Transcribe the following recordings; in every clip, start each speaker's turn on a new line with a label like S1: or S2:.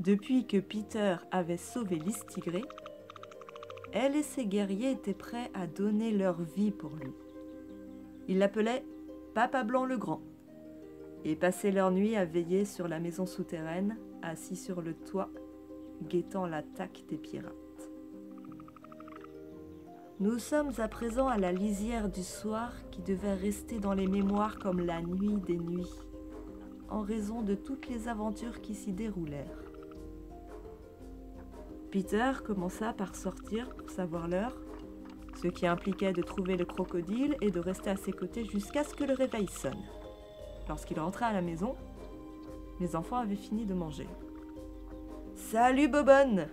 S1: Depuis que Peter avait sauvé Listigré, elle et ses guerriers étaient prêts à donner leur vie pour lui. Ils l'appelaient Papa Blanc le Grand et passaient leur nuit à veiller sur la maison souterraine, assis sur le toit, guettant l'attaque des pirates. Nous sommes à présent à la lisière du soir qui devait rester dans les mémoires comme la nuit des nuits, en raison de toutes les aventures qui s'y déroulèrent. Peter commença par sortir pour savoir l'heure, ce qui impliquait de trouver le crocodile et de rester à ses côtés jusqu'à ce que le réveil sonne. Lorsqu'il rentra à la maison, les enfants avaient fini de manger. « Salut Bobonne !»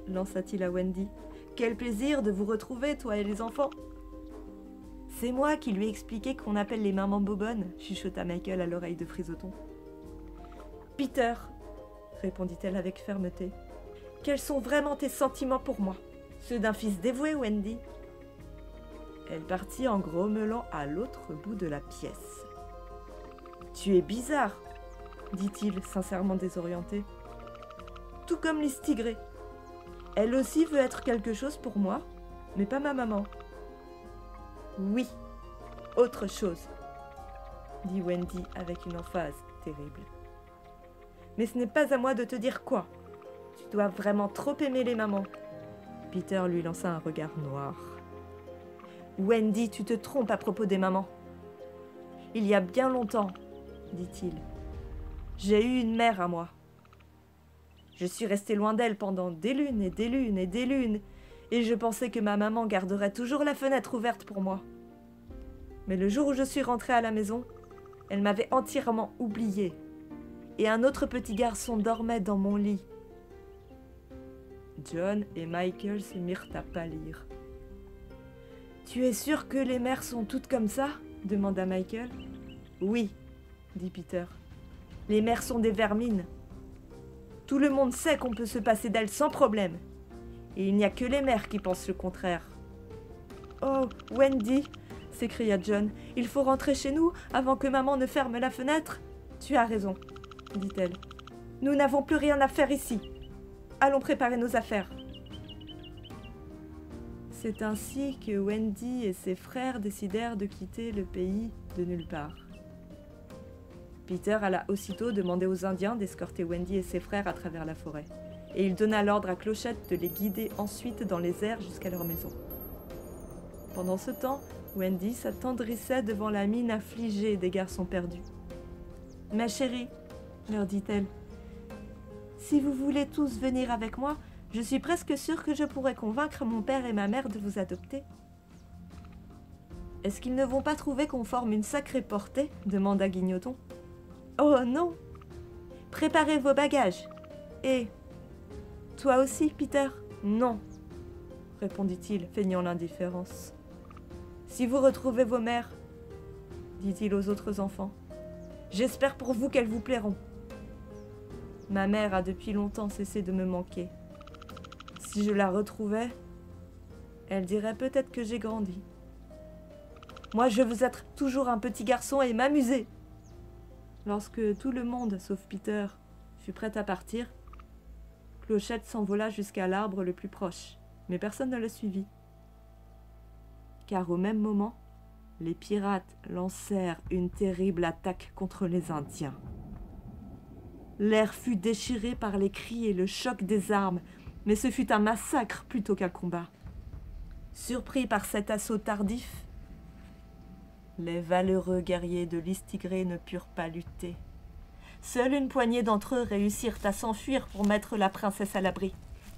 S1: lança-t-il à Wendy. « Quel plaisir de vous retrouver, toi et les enfants !»« C'est moi qui lui ai expliqué qu'on appelle les mamans Bobonne !» chuchota Michael à l'oreille de Frisoton. « Peter !» répondit-elle avec fermeté. « Quels sont vraiment tes sentiments pour moi? Ceux d'un fils dévoué, Wendy ?» Elle partit en grommelant à l'autre bout de la pièce. « Tu es bizarre !» dit-il, sincèrement désorienté. « Tout comme Listigré. Elle aussi veut être quelque chose pour moi, mais pas ma maman. »« Oui, autre chose, » dit Wendy avec une emphase terrible. « Mais ce n'est pas à moi de te dire quoi. Tu dois vraiment trop aimer les mamans. » Peter lui lança un regard noir. « Wendy, tu te trompes à propos des mamans. Il y a bien longtemps, dit-il, j'ai eu une mère à moi. Je suis resté loin d'elle pendant des lunes et des lunes et des lunes, et je pensais que ma maman garderait toujours la fenêtre ouverte pour moi. Mais le jour où je suis rentrée à la maison, elle m'avait entièrement oubliée, et un autre petit garçon dormait dans mon lit. » John et Michael se mirent à pâlir. « Tu es sûr que les mères sont toutes comme ça ?» demanda Michael. « Oui, » dit Peter. « Les mères sont des vermines. Tout le monde sait qu'on peut se passer d'elles sans problème. Et il n'y a que les mères qui pensent le contraire. »« Oh, Wendy !» s'écria John. « Il faut rentrer chez nous avant que maman ne ferme la fenêtre. »« Tu as raison, » dit-elle. « Nous n'avons plus rien à faire ici. Allons préparer nos affaires. » C'est ainsi que Wendy et ses frères décidèrent de quitter le pays de nulle part. Peter alla aussitôt demander aux Indiens d'escorter Wendy et ses frères à travers la forêt, et il donna l'ordre à Clochette de les guider ensuite dans les airs jusqu'à leur maison. Pendant ce temps, Wendy s'attendrissait devant la mine affligée des garçons perdus. « Ma chérie, » leur dit-elle, « si vous voulez tous venir avec moi, je suis presque sûre que je pourrai convaincre mon père et ma mère de vous adopter. »« Est-ce qu'ils ne vont pas trouver qu'on forme une sacrée portée ?» demanda Guignoton. « Oh non! Préparez vos bagages. Et toi aussi, Peter ? » ?»« Non, » répondit-il, feignant l'indifférence. « Si vous retrouvez vos mères, dit-il aux autres enfants, j'espère pour vous qu'elles vous plairont. Ma mère a depuis longtemps cessé de me manquer. Si je la retrouvais, elle dirait peut-être que j'ai grandi. Moi, je veux être toujours un petit garçon et m'amuser. » Lorsque tout le monde, sauf Peter, fut prêt à partir, Clochette s'envola jusqu'à l'arbre le plus proche, mais personne ne le suivit. Car au même moment, les pirates lancèrent une terrible attaque contre les Indiens. L'air fut déchiré par les cris et le choc des armes, mais ce fut un massacre plutôt qu'un combat. Surpris par cet assaut tardif, les valeureux guerriers de Listigré ne purent pas lutter. Seule une poignée d'entre eux réussirent à s'enfuir pour mettre la princesse à l'abri.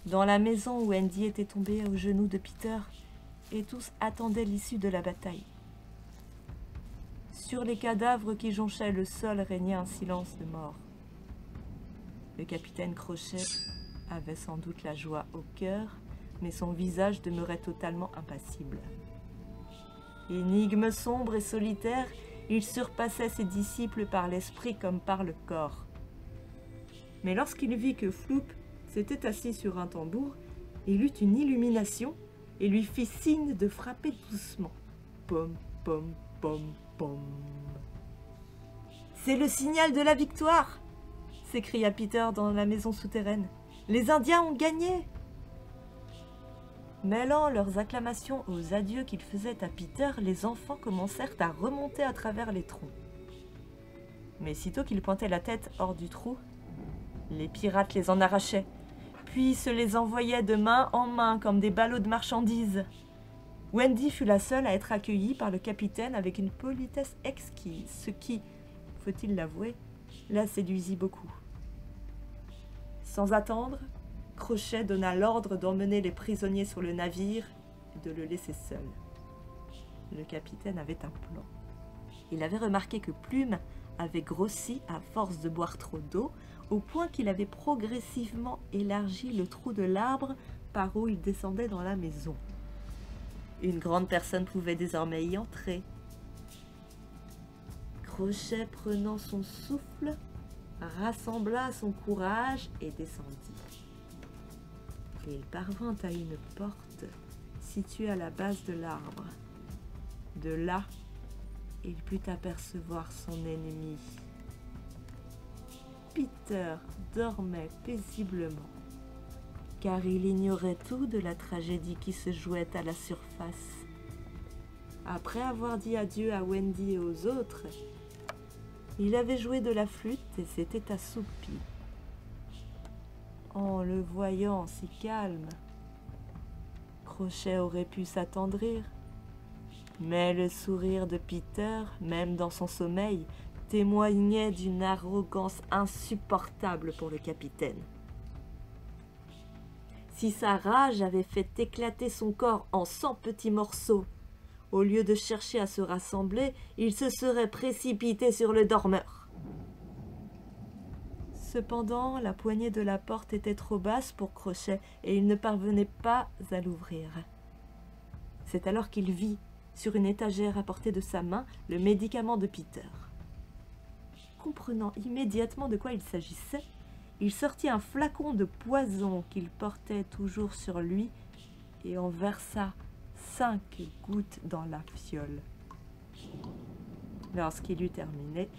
S1: Dans la maison où Wendy était tombée aux genoux de Peter, et tous attendaient l'issue de la bataille. Sur les cadavres qui jonchaient le sol régnait un silence de mort. Le capitaine Crochet avait sans doute la joie au cœur, mais son visage demeurait totalement impassible. Énigme sombre et solitaire, il surpassait ses disciples par l'esprit comme par le corps. Mais lorsqu'il vit que Floop s'était assis sur un tambour, il eut une illumination et lui fit signe de frapper doucement. Pom, pom, pom, pom. « C'est le signal de la victoire !» s'écria Peter dans la maison souterraine. « Les Indiens ont gagné !» Mêlant leurs acclamations aux adieux qu'ils faisaient à Peter, les enfants commencèrent à remonter à travers les troncs. Mais sitôt qu'ils pointaient la tête hors du trou, les pirates les en arrachaient, puis se les envoyaient de main en main comme des ballots de marchandises. Wendy fut la seule à être accueillie par le capitaine avec une politesse exquise, ce qui, faut-il l'avouer, la séduisit beaucoup. Sans attendre, Crochet donna l'ordre d'emmener les prisonniers sur le navire et de le laisser seul. Le capitaine avait un plan. Il avait remarqué que Plume avait grossi à force de boire trop d'eau, au point qu'il avait progressivement élargi le trou de l'arbre par où il descendait dans la maison. Une grande personne pouvait désormais y entrer. Crochet, prenant son souffle, rassembla son courage et descendit. Et il parvint à une porte située à la base de l'arbre. De là, il put apercevoir son ennemi. Peter dormait paisiblement, car il ignorait tout de la tragédie qui se jouait à la surface. Après avoir dit adieu à Wendy et aux autres, il avait joué de la flûte et s'était assoupi. En le voyant si calme, Crochet aurait pu s'attendrir, mais le sourire de Peter, même dans son sommeil, témoignait d'une arrogance insupportable pour le capitaine. Si sa rage avait fait éclater son corps en 100 petits morceaux, au lieu de chercher à se rassembler, il se serait précipité sur le dormeur. Cependant, la poignée de la porte était trop basse pour Crochet et il ne parvenait pas à l'ouvrir. C'est alors qu'il vit, sur une étagère à portée de sa main, le médicament de Peter. Comprenant immédiatement de quoi il s'agissait, il sortit un flacon de poison qu'il portait toujours sur lui et en versa 5 gouttes dans la fiole. Lorsqu'il eut terminé,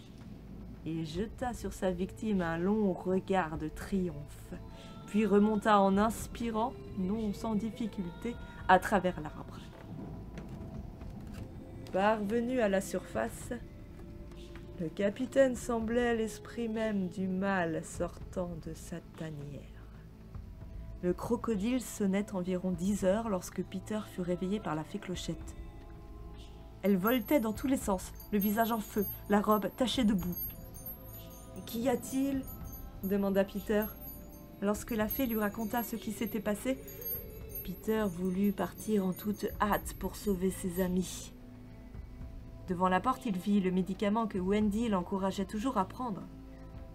S1: il jeta sur sa victime un long regard de triomphe, puis remonta en inspirant, non sans difficulté, à travers l'arbre. Parvenu à la surface, le capitaine semblait l'esprit même du mal sortant de sa tanière. Le crocodile sonnait environ 10 heures lorsque Peter fut réveillé par la fée Clochette. Elle voltait dans tous les sens, le visage en feu, la robe tachée de boue. « Qu'y a-t-il » demanda Peter. Lorsque la fée lui raconta ce qui s'était passé, Peter voulut partir en toute hâte pour sauver ses amis. Devant la porte, il vit le médicament que Wendy l'encourageait toujours à prendre.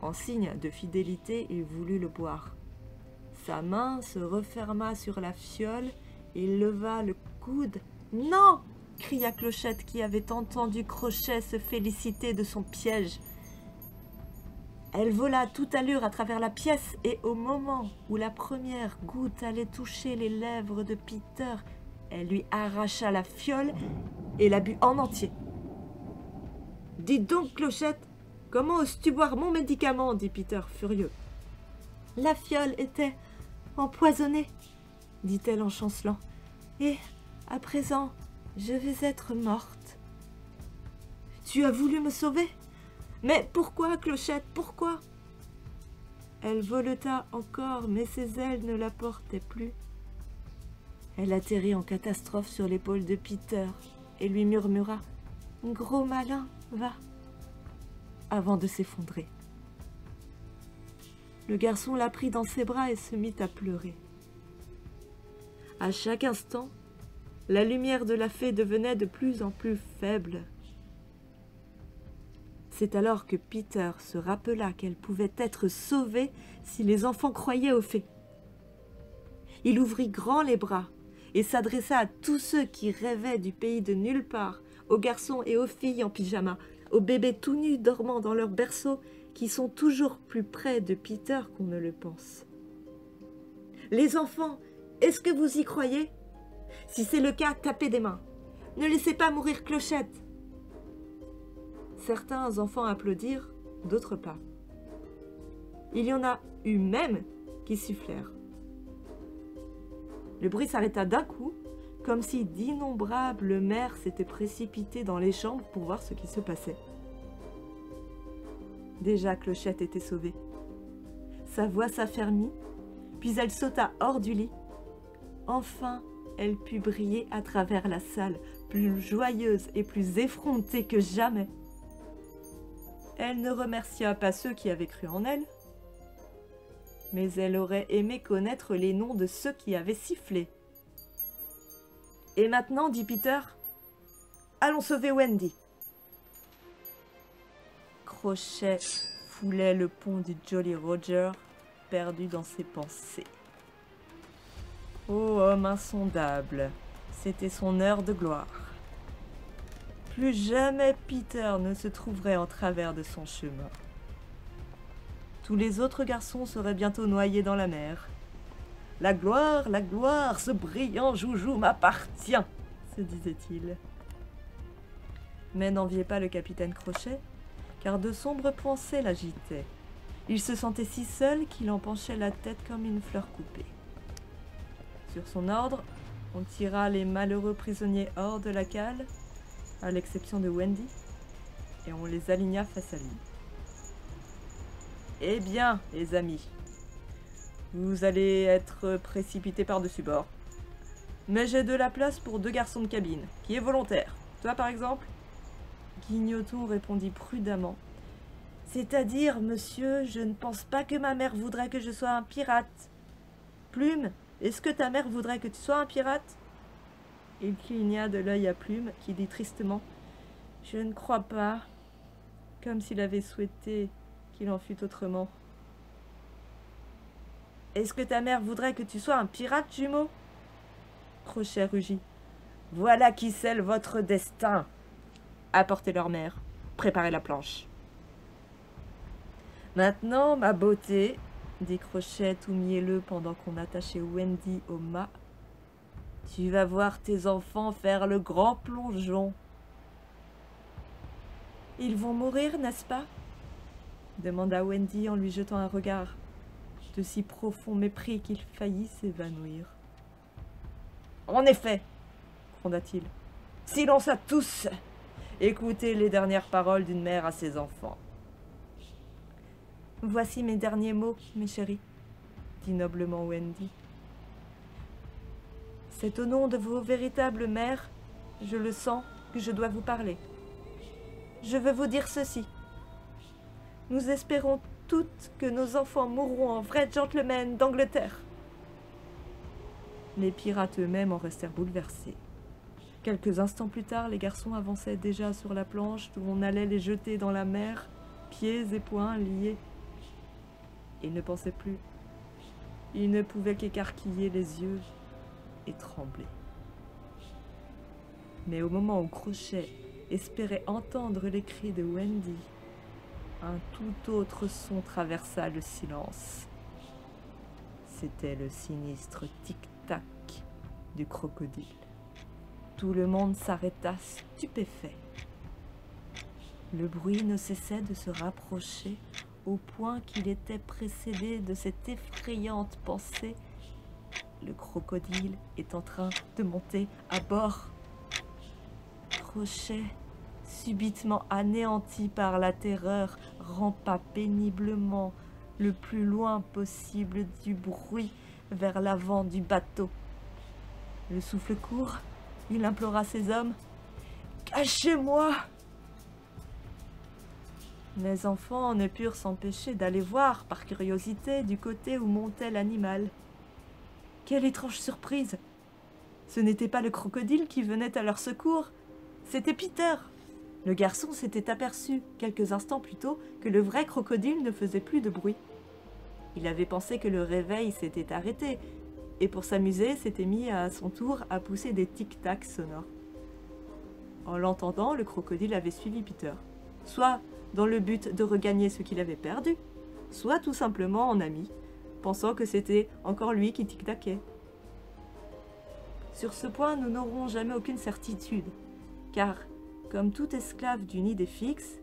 S1: En signe de fidélité, il voulut le boire. Sa main se referma sur la fiole et il leva le coude. « Non !» cria Clochette qui avait entendu Crochet se féliciter de son piège. Elle vola à toute allure à travers la pièce et au moment où la première goutte allait toucher les lèvres de Peter, elle lui arracha la fiole et la but en entier. « Dis donc, Clochette, comment oses-tu boire mon médicament » dit Peter furieux. « La fiole était empoisonnée, dit-elle en chancelant, et à présent, je vais être morte. »« Tu as voulu me sauver ? Mais pourquoi, Clochette, pourquoi ?» Elle voleta encore, mais ses ailes ne la portaient plus. Elle atterrit en catastrophe sur l'épaule de Peter et lui murmura « Gros malin, va !» avant de s'effondrer. Le garçon la prit dans ses bras et se mit à pleurer. À chaque instant, la lumière de la fée devenait de plus en plus faible. C'est alors que Peter se rappela qu'elle pouvait être sauvée si les enfants croyaient aux fées. Il ouvrit grand les bras et s'adressa à tous ceux qui rêvaient du pays de nulle part, aux garçons et aux filles en pyjama, aux bébés tout nus dormant dans leur berceau qui sont toujours plus près de Peter qu'on ne le pense. « Les enfants, est-ce que vous y croyez ? Si c'est le cas, tapez des mains. Ne laissez pas mourir Clochette !» Certains enfants applaudirent, d'autres pas. Il y en a eu même qui sifflèrent. Le bruit s'arrêta d'un coup, comme si d'innombrables mères s'étaient précipitées dans les chambres pour voir ce qui se passait. Déjà Clochette était sauvée. Sa voix s'affermit, puis elle sauta hors du lit. Enfin, elle put briller à travers la salle, plus joyeuse et plus effrontée que jamais. Elle ne remercia pas ceux qui avaient cru en elle, mais elle aurait aimé connaître les noms de ceux qui avaient sifflé. « Et maintenant, dit Peter, allons sauver Wendy. » Crochet foulait le pont du Jolly Roger, perdu dans ses pensées. Ô homme insondable, c'était son heure de gloire. Plus jamais Peter ne se trouverait en travers de son chemin. Tous les autres garçons seraient bientôt noyés dans la mer. « La gloire, ce brillant joujou m'appartient !» se disait-il. Mais n'enviez pas le capitaine Crochet, car de sombres pensées l'agitaient. Il se sentait si seul qu'il en penchait la tête comme une fleur coupée. Sur son ordre, on tira les malheureux prisonniers hors de la cale, à l'exception de Wendy, et on les aligna face à lui. « Eh bien, les amis, vous allez être précipités par-dessus bord. Mais j'ai de la place pour 2 garçons de cabine. Qui est volontaire? Toi, par exemple ?» Guignoton répondit prudemment. « C'est-à-dire, monsieur, je ne pense pas que ma mère voudrait que je sois un pirate. Plume, est-ce que ta mère voudrait que tu sois un pirate ?» Il cligna de l'œil à Plume, qui dit tristement « Je ne crois pas », comme s'il avait souhaité qu'il en fût autrement. « Est-ce que ta mère voudrait que tu sois un pirate, jumeau ?» Crochet rugit. « Voilà qui scelle votre destin. Apportez leur mère, préparez la planche. »« Maintenant, ma beauté, » dit Crochet tout mielleux pendant qu'on attachait Wendy au mât, « tu vas voir tes enfants faire le grand plongeon. »« Ils vont mourir, n'est-ce pas ?» demanda Wendy en lui jetant un regard de si profond mépris qu'il faillit s'évanouir. « En effet, » gronda-t-il, « silence à tous! Écoutez les dernières paroles d'une mère à ses enfants. »« Voici mes derniers mots, mes chéris, » dit noblement Wendy. « C'est au nom de vos véritables mères, je le sens, que je dois vous parler. Je veux vous dire ceci. Nous espérons toutes que nos enfants mourront en vrais gentlemen d'Angleterre. » Les pirates eux-mêmes en restèrent bouleversés. Quelques instants plus tard, les garçons avançaient déjà sur la planche d'où on allait les jeter dans la mer, pieds et poings liés. Ils ne pensaient plus. Ils ne pouvaient qu'écarquiller les yeux et trembler. Mais au moment où Crochet espérait entendre les cris de Wendy, un tout autre son traversa le silence. C'était le sinistre tic-tac du crocodile. Tout le monde s'arrêta stupéfait. Le bruit ne cessait de se rapprocher au point qu'il était précédé de cette effrayante pensée. Le crocodile est en train de monter à bord. Crochet, subitement anéanti par la terreur, rampa péniblement le plus loin possible du bruit vers l'avant du bateau. Le souffle court, il implora ses hommes « Cachez-moi !» Les enfants ne purent s'empêcher d'aller voir, par curiosité, du côté où montait l'animal. Quelle étrange surprise! Ce n'était pas le crocodile qui venait à leur secours, c'était Peter. Le garçon s'était aperçu, quelques instants plus tôt, que le vrai crocodile ne faisait plus de bruit. Il avait pensé que le réveil s'était arrêté, et pour s'amuser, s'était mis à son tour à pousser des tic-tacs sonores. En l'entendant, le crocodile avait suivi Peter, soit dans le but de regagner ce qu'il avait perdu, soit tout simplement en ami, pensant que c'était encore lui qui tic-taquait. Sur ce point, nous n'aurons jamais aucune certitude, car, comme tout esclave d'une idée fixe,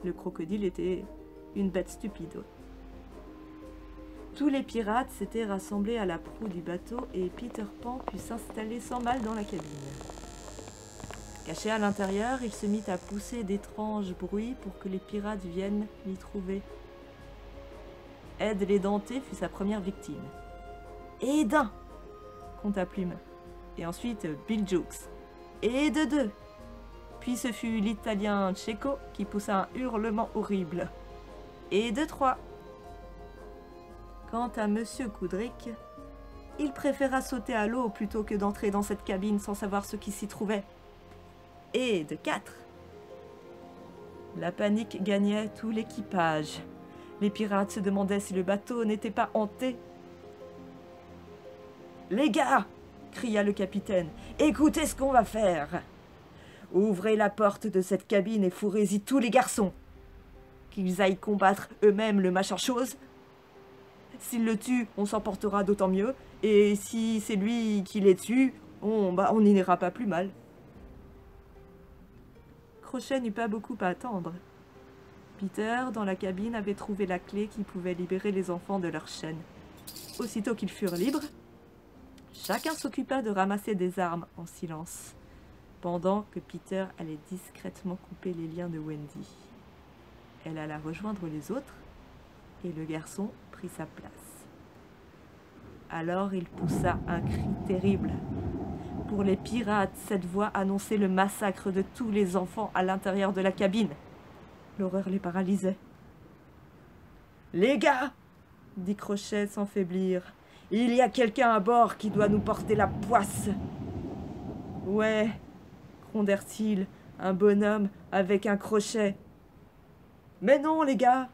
S1: le crocodile était une bête stupide. Tous les pirates s'étaient rassemblés à la proue du bateau et Peter Pan put s'installer sans mal dans la cabine. Caché à l'intérieur, il se mit à pousser d'étranges bruits pour que les pirates viennent l'y trouver. Ed l'Édenté fut sa première victime. Et d'un, compta Plume. Et ensuite Bill Jukes. Et de deux. Puis ce fut l'Italien Checo qui poussa un hurlement horrible. Et de trois. Quant à Monsieur Coudric, il préféra sauter à l'eau plutôt que d'entrer dans cette cabine sans savoir ce qui s'y trouvait. Et de 4. La panique gagnait tout l'équipage. Les pirates se demandaient si le bateau n'était pas hanté. « Les gars !» cria le capitaine. « Écoutez ce qu'on va faire. Ouvrez la porte de cette cabine et fourrez-y tous les garçons. Qu'ils aillent combattre eux-mêmes le machin chose. S'ils le tuent, on s'en portera d'autant mieux. Et si c'est lui qui les tue, on n'y ira pas plus mal. » Crochet n'eut pas beaucoup à attendre. Peter, dans la cabine, avait trouvé la clé qui pouvait libérer les enfants de leur chaîne. Aussitôt qu'ils furent libres, chacun s'occupa de ramasser des armes en silence, pendant que Peter allait discrètement couper les liens de Wendy. Elle alla rejoindre les autres, et le garçon prit sa place. Alors il poussa un cri terrible. Pour les pirates, cette voix annonçait le massacre de tous les enfants à l'intérieur de la cabine. L'horreur les paralysait. « Les gars !» dit Crochet sans faiblir. « Il y a quelqu'un à bord qui doit nous porter la poisse. »« Ouais, » grondèrent-ils, un bonhomme avec un crochet. « Mais non, les gars,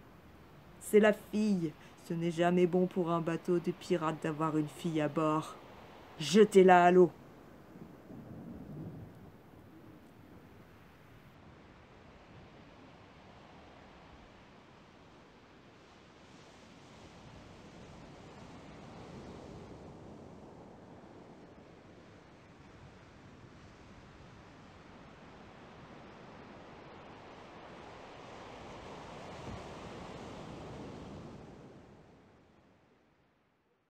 S1: c'est la fille. Ce n'est jamais bon pour un bateau de pirates d'avoir une fille à bord. Jetez-la à l'eau. »